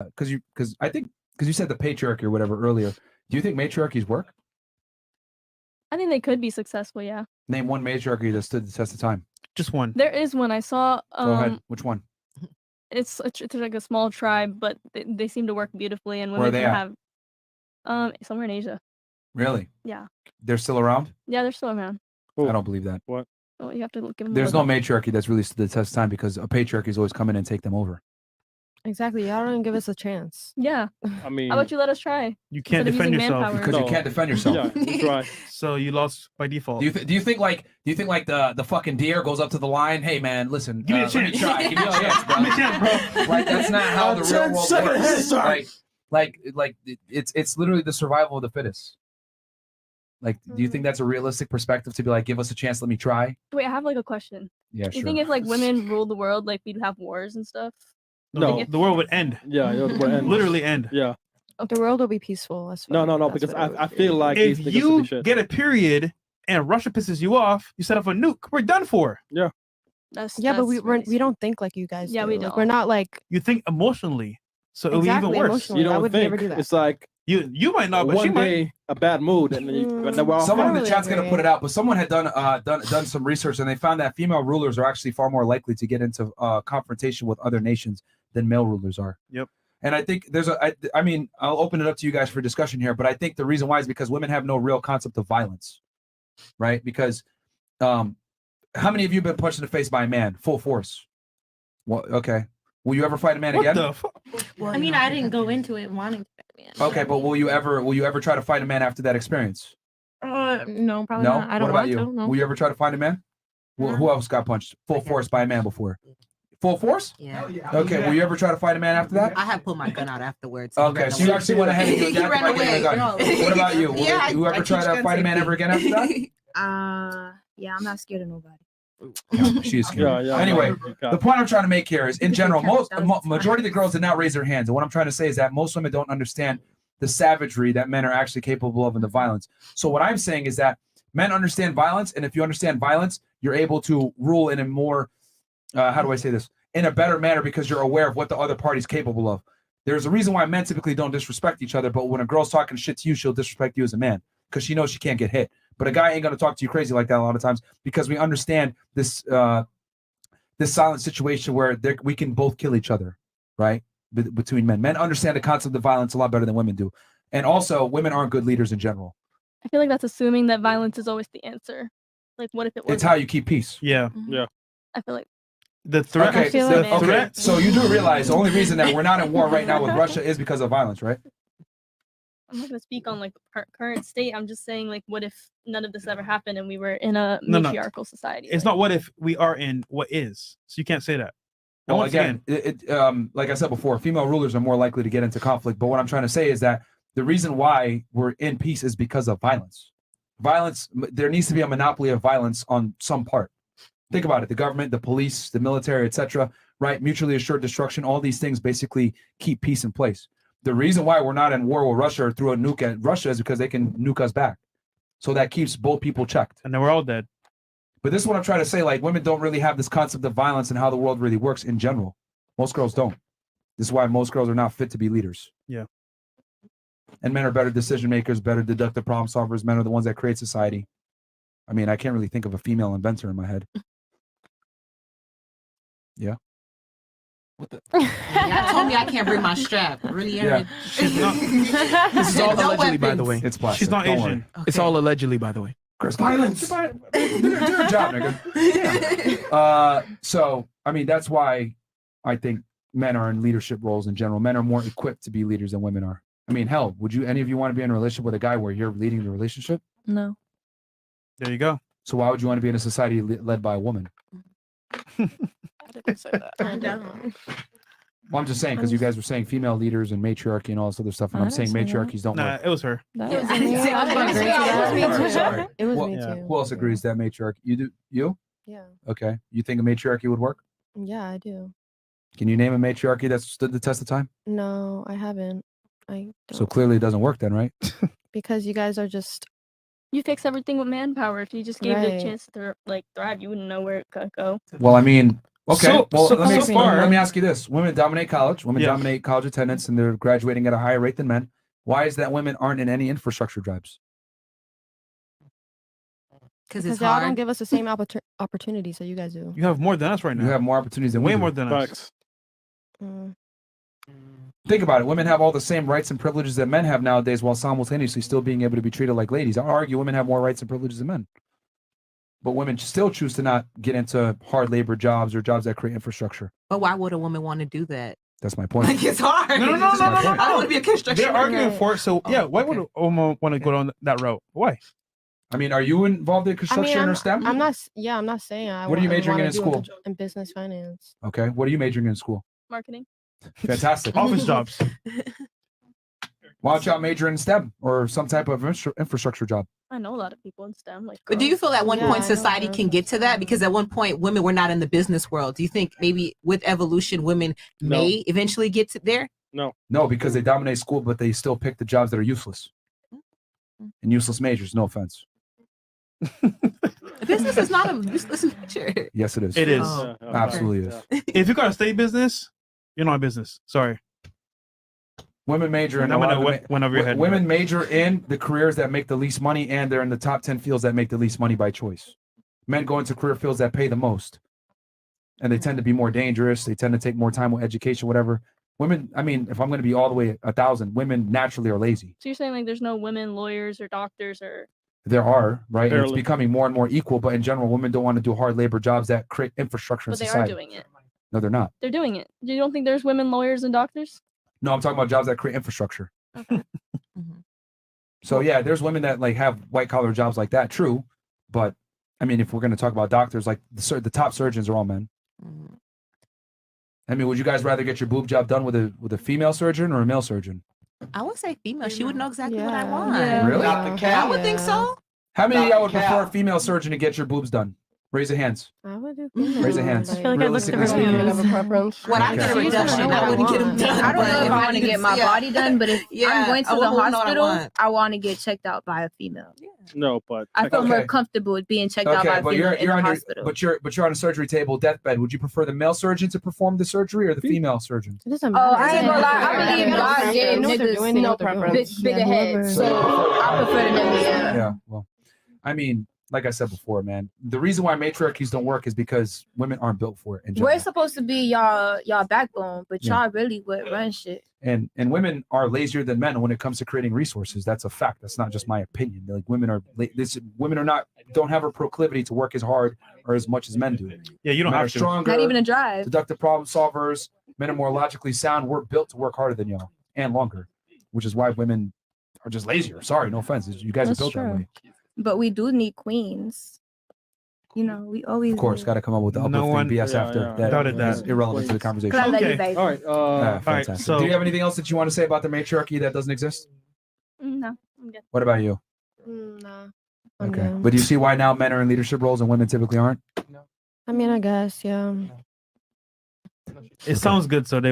because you said the patriarchy or whatever earlier. Do you think matriarchies work? I think they could be successful. Yeah. Name one matriarchy that stood the test of time. Just one. There is one I saw. Go ahead. Which one? It's like a small tribe, but they seem to work beautifully, and women Where are they can at? have somewhere in Asia. Really? Yeah. They're still around? Yeah, they're still around. I don't believe that. What? Oh, you have to give them. There's no matriarchy that's really stood the test of time because a patriarchy is always come in and take them over. Exactly. Y'all don't give us a chance. Yeah. I mean, how about you let us try? You can't Instead of defend using yourself manpower. Because you can't defend yourself. Yeah, you try. So you lost by default. Do you think like the fucking deer goes up to the lion? Hey man, listen, Give me a let me chance. try. Give me a chance, bro. Give me a chance, bro. Like that's not how the real world works. Like it's literally the survival of the fittest. Like, do you think that's a realistic perspective to be like, give us a chance, let me try? Wait, I have like a question. Yeah, You think if like women ruled the world, like we'd have wars and stuff? No, the world would end. Yeah, it would end. Literally end. Yeah. The world will be peaceful. That's No, that's because what it I would feel be. like If these niggas you will be shit. get a period and Russia pisses you off, you set up a nuke. We're done for. Yeah. That's but we really we don't think like you guys. Yeah, do. we Like, don't. we're not like You think emotionally, so it'll be Exactly, even worse. emotionally. You I don't would think never do that. it's like You might not, but she one might. day a bad mood and then we're all Someone in fine. the chat's gonna put it out, but someone had done some research and they found that female rulers are actually far more likely to get into confrontation with other nations than male rulers are. Yep. And I think I mean, I'll open it up to you guys for discussion here, but I think the reason why is because women have no real concept of violence, right? Because how many of you have been punched in the face by a man, full force? Well, okay. Will you ever fight a man What again? the fuck? Well, I mean, I didn't go into it wanting to fight a man. Okay, but will you ever try to fight a man after that experience? no, probably No. not. I don't what about want you? to. No. Will you ever try to fight a man? Who else got punched full force by a man before? Full force? Yeah. Okay. Will you ever try to fight a man after that? I have put my gun out afterwards. Okay, so you actually went ahead and you He attacked ran by getting a away. gun. No. What about you? Will Yeah, you I ever try teach to gun fight a man safety. ever again after that? Yeah, I'm not scared of nobody. She is scared. Yeah, Anyway, yeah. the point I'm trying to make here is, in general, count down to majority of the girls did not raise their hands. And what I'm trying to say is that most women don't understand the savagery that men are actually capable of and the violence. So what I'm saying is that men understand violence, and if you understand violence, you're able to rule in a more, how do I say this, in a better manner because you're aware of what the other party's capable of. There's a reason why men typically don't disrespect each other, but when a girl's talking shit to you, she'll disrespect you as a man because she knows she can't get hit. But a guy ain't gonna talk to you crazy like that a lot of times because we understand this this silent situation where we can both kill each other, right? Between men. Men understand the concept of violence a lot better than women do. And also, women aren't good leaders in general. I feel like that's assuming that violence is always the answer. Like, what if it was? It's how you keep peace. Yeah. Yeah. I feel like The threat. Okay, feel the like- threat. So you do realize the only reason that we're not in war right now with Russia is because of violence, right? I'm not gonna speak on like the current state. I'm just saying, like, what if none of this ever happened and we were in a No, no. matriarchal society? It's like, not what if we are in what is. So you can't say that. And Well, once again, like I said before, female rulers are more likely to get into conflict. But what I'm trying to say is that the reason why we're in peace is because of violence. Violence, there needs to be a monopoly of violence on some part. Think about it: the government, the police, the military, etc. Right? Mutually assured destruction. All these things basically keep peace in place. The reason why we're not in war with Russia or through a nuke at Russia is because they can nuke us back. So that keeps both people checked. and then we're all dead. But this is what I'm trying to say. Like, women don't really have this concept of violence and how the world really works in general. Most girls don't. This is why most girls are not fit to be leaders. Yeah. And men are better decision makers, better deductive problem solvers. Men are the ones that create society. I mean, I can't really think of a female inventor in my head. Yeah. What the? Y'all told me I can't bring my strap. Really? Yeah. She's not. This is all No allegedly, by the weapons. way. It's plastic. She's not Don't Asian. worry. It's all allegedly, by the way. Chris, violence. Do your job, nigga. So, I mean, that's why I think men are in leadership roles in general. Men are more equipped to be leaders than women are. I mean, hell, would any of you want to be in a relationship with a guy where you're leading the relationship? No. There you go. So why would you want to be in a society led by a woman? I didn't say that. I don't. Well, I'm just saying because you guys were saying female leaders and matriarchy and all this other stuff, and I I'm saying didn't say that. matriarchies don't Nah, work. it was her. That It was was me. me. I was gonna agree to that. Sorry, It was me sorry. too. It was Well, me yeah. too. Who else agrees that matriarchy? You do? You? Yeah. Okay. You think a matriarchy would work? Yeah, I do. Can you name a matriarchy that's stood the test of time? No, I haven't. I don't. So clearly it doesn't work then, right? Because you guys are just You fix everything with manpower. If you just gave it Right. a chance to like thrive, you wouldn't know where it could go. Well, I mean, Okay. Let me far- ask you this: women dominate college. Women dominate college attendance, and they're graduating at a higher rate than men. Why is that women aren't in any infrastructure jobs? Because Because it's y'all don't hard. give us the same opportunities that you guys do. You have more than us right now. You have more opportunities than way we do. more than us. Facts. Mm. Think about it. Women have all the same rights and privileges that men have nowadays, while simultaneously still being able to be treated like ladies. I argue women have more rights and privileges than men, but women still choose to not get into hard labor jobs or jobs that create infrastructure. But why would a woman want to do that? That's my point. Like it's hard. No. I don't want to be a construction They're arguing worker. for it. So yeah, why would a woman want to go down that route? Why? I mean, are you involved in construction or STEM? I'm not. Yeah, I'm not saying. What are you majoring in school? In business finance. Okay. What are you majoring in school? Marketing. Fantastic. Office jobs. Why don't y'all major in STEM or some type of infrastructure job? I know a lot of people in STEM. Like, But do you feel at one Yeah, point I know society that. can get to that? Because at one point women were not in the business world. Do you think maybe with evolution women may eventually get to there? No, because they dominate school, but they still pick the jobs that are useless and useless majors. No offense. Business is not a useless major. Yes, it is. It is. Oh. Absolutely is. If you got to stay business, you're not in business. Sorry. Women major in I'm a lot gonna of the went over your head. women major in the careers that make the least money, and they're in the top 10 fields that make the least money by choice. Men go into career fields that pay the most, and they tend to be more dangerous. They tend to take more time with education, whatever. Women, I mean, if I'm going to be all the way 1,000, women naturally are lazy. So you're saying like there's no women lawyers or doctors or There are, right? And it's Barely. becoming more and more equal, but in general, women don't want to do hard labor jobs that create infrastructure in but they society. are doing it. No, they're not. They're doing it. You don't think there's women lawyers and doctors? No, I'm talking about jobs that create infrastructure. Okay. So yeah, there's women that like have white collar jobs like that. True, but I mean, if we're going to talk about doctors, like the top surgeons are all men. I mean, would you guys rather get your boob job done with a female surgeon or a male surgeon? I would say female. She would know exactly what I Yeah. want. Yeah. Really? I would think so. How many of y'all would Not prefer a cap. female surgeon to get your boobs done? Raise your hands. I would do. Raise your hands. I feel like I looked at her Realistically speaking. boobs. preference. When I Okay. get a So you don't reduction, know what I I wouldn't get them want. done. I don't know but if I want to didn't get my see- body done, but if Yeah, I'm going a to the woman would know what I hospital, want. I want to get checked out by a female. No, but I feel more Okay. comfortable with being checked out by Okay, a but female you're in the on hospital. but you're on a surgery table, deathbed. Would you prefer the male surgeon to perform the surgery or the female surgeon? It doesn't Oh, matter. I ain't gonna lie. I They believe know God what gave they're niggas doing, they know what they're doing. bigger heads, so I prefer the niggas. Yeah. Yeah. Well, I mean, like I said before, man, the reason why matriarchies don't work is because women aren't built for it in general. We're supposed to be y'all backbone, but Yeah. y'all really what run shit. and women are lazier than men when it comes to creating resources. That's a fact. That's not just my opinion. Like women are don't have a proclivity to work as hard or as much as men do. Yeah, you don't Men are have to. stronger, Not even a drive. deductive problem solvers. Men are more logically sound. We're built to work harder than y'all and longer, which is why women are just lazier. Sorry, no offense. You guys That's are built that true. way. But we do need queens. You know, we always. Of course, do. got to come up with the No uplifting one- BS Yeah, after yeah. that. Doubted that. Is irrelevant to the 'Cause conversation. I love Okay. you, baby. all right. Fantastic. so- Do you have anything else that you want to say about the matriarchy that doesn't exist? No, I'm good. What about you? Nah. I'm Okay. good. But do you see why now men are in leadership roles and women typically aren't? I mean, I guess, yeah. It sounds good, so they